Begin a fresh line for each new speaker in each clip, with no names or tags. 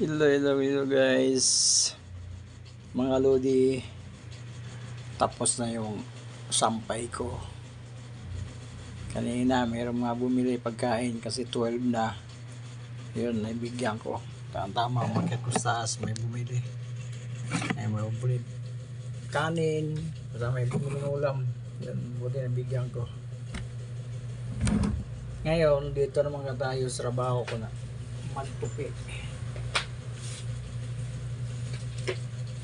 Hello guys. Mga lodi, tapos na yung sampay ko. Kanina mayroong mga bumili pagkain kasi 12 na. Yun, naibigyan ko. Tama, umakyat ko sa taas, may bumili. May bumili kanin, may bumili ng ulam. Yun, buti nabigyan ko. Ngayon, dito naman tayo sa trabaho ko na magtupi.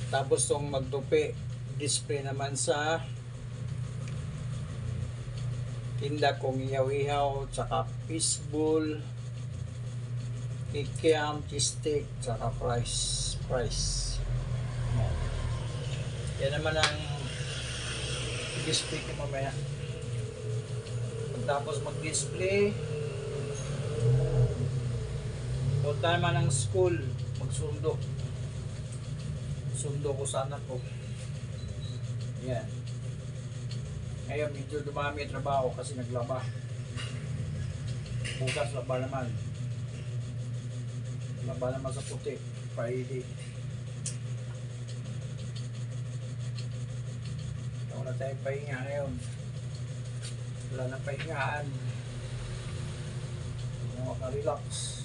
Tapos itong magtupi, display naman sa tinda kong ihaw-ihaw, tsaka fishball, ikiam, cheesesteak, tsaka fries. Yan naman ang display ko mamaya. Tapos mag-display, punta naman ng school, magsundo. Sundo ko sana ko. Yan. Ngayon medyo dumami ang trabaho kasi naglaba. Bukas laba naman. Laba naman sa puti. Friday. Wala tayong pahinga ngayon. Wala nang pahingaan. Makarelax.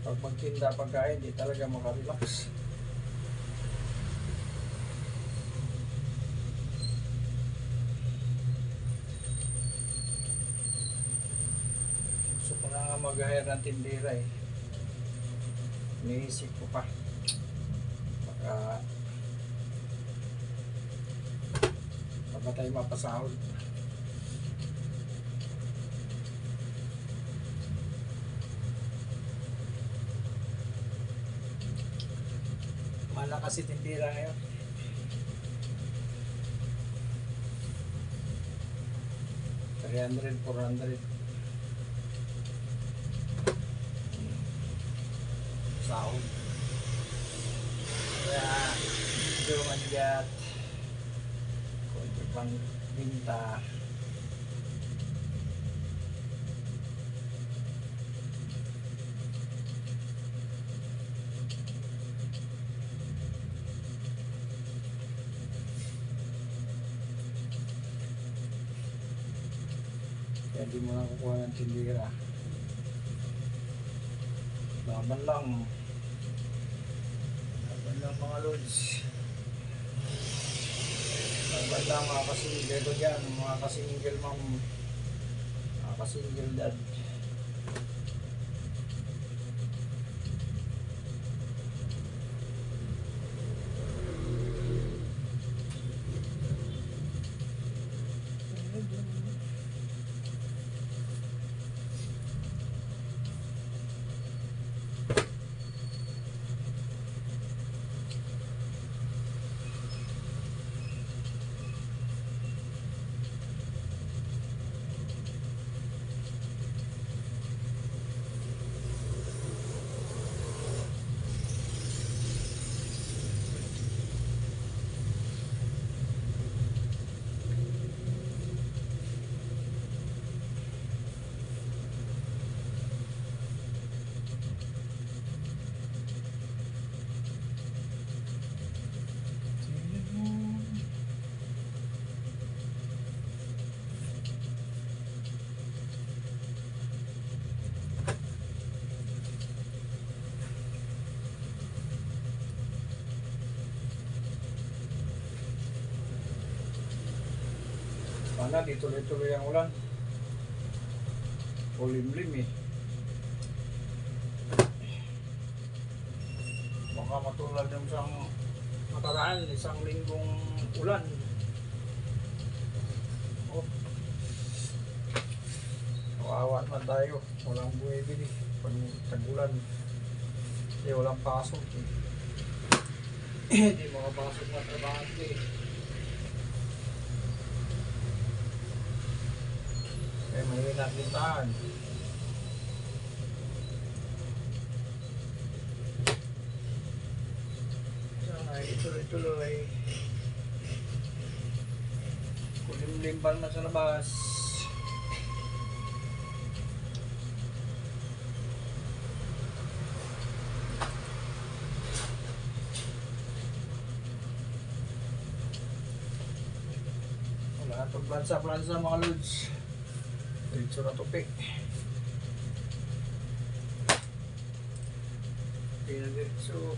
Pag magtinda pagkain, di talaga makarelax. Gusto ko na nga mag-hire ng tindera eh. Iniisip ko pa. Baka tayo mapasahod. Malakas si tindera ngayon. $300, $400 sahod. Kaya medyo manigat konti pang binta. Kaya di mo na kukuha ng tindera. Laban lang mga lods. Laban lang mga kasingil ko dyan, mga kasingil ma'am, mga kasingil dad. Sana di tuloy-tuloy ang ulan. Ulim-lim eh. Baka matulad ng isang nakaraan, isang linggong ulan. Oh. Kawawa na tayo. Walang bumibili. Pag tag-ulan. Kasi walang pasok eh. Hindi makapasok na trabahante eh. Kaya mahina pintahan. Sana ituloy-tuloy. Kulimlim pa naman sa labas. Pagplansa mga lods. Diretso na tupi. Diretso.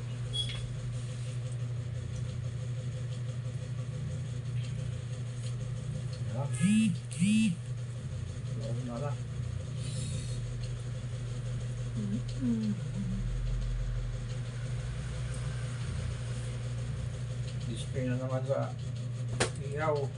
Nala. Display na naman sa ihaw.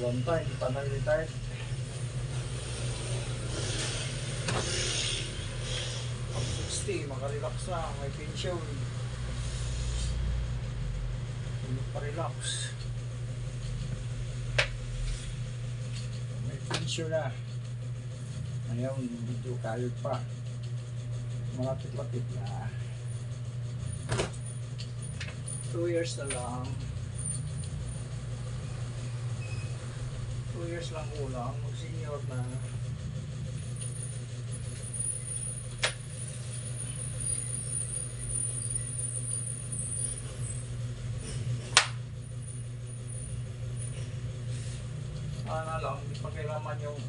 Long time, hindi pa nag-retire. Pag 60, makarelax na, may pension. Hindi pa relax. May pension na. Ngayon, medyo kayod pa. Malapit-lapit na. 2 years na lang. 2 years lang kulang, mag-senior na. Sana lang, hindi pa kailangan yung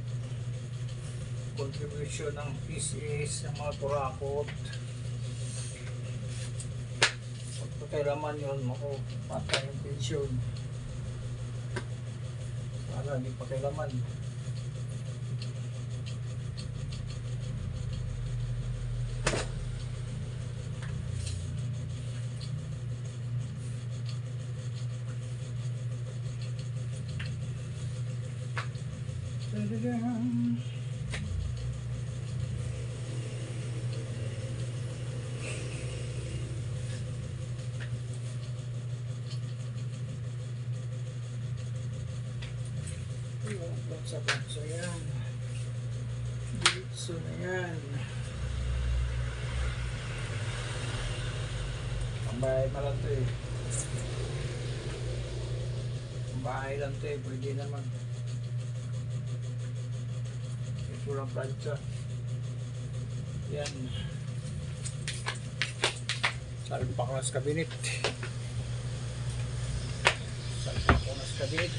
contribution ng PCS, ng mga turakot. Pag kailangan yun, makapatay yung pension. Sana hindi pa kailangan. Sa yan. Diretso na yan. Ang bahay na lang ito eh. Ang bahay lang ito eh. Pwede naman. Ito lang plancha. Yan. Salpak na sa kabinet. Salpak na sa kabinet.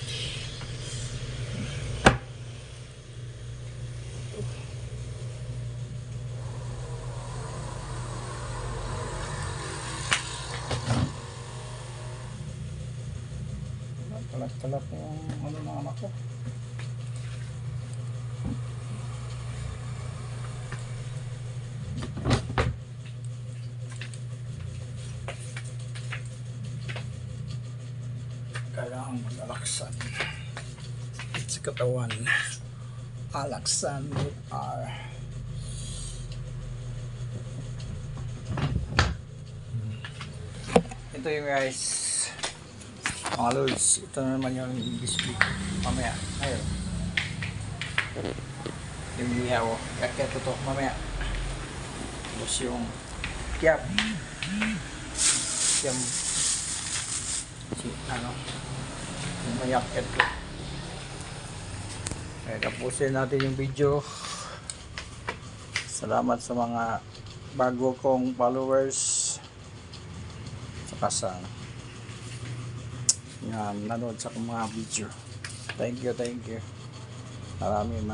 Kalat-kalat yung ano ng anak ko. Kailangan mag-alaksan sa katawan. Alaksan with R. Ito yung guys, mga loads. Ito na naman yung display mamaya. Ayun, yung ihaw, kakya to mamaya. Tapos yung kiyap yung ano, yung mayakit ko. Kaya tapusin natin yung video. Salamat sa mga bago kong followers saka sa nanood sa mga video. Thank you. Maraming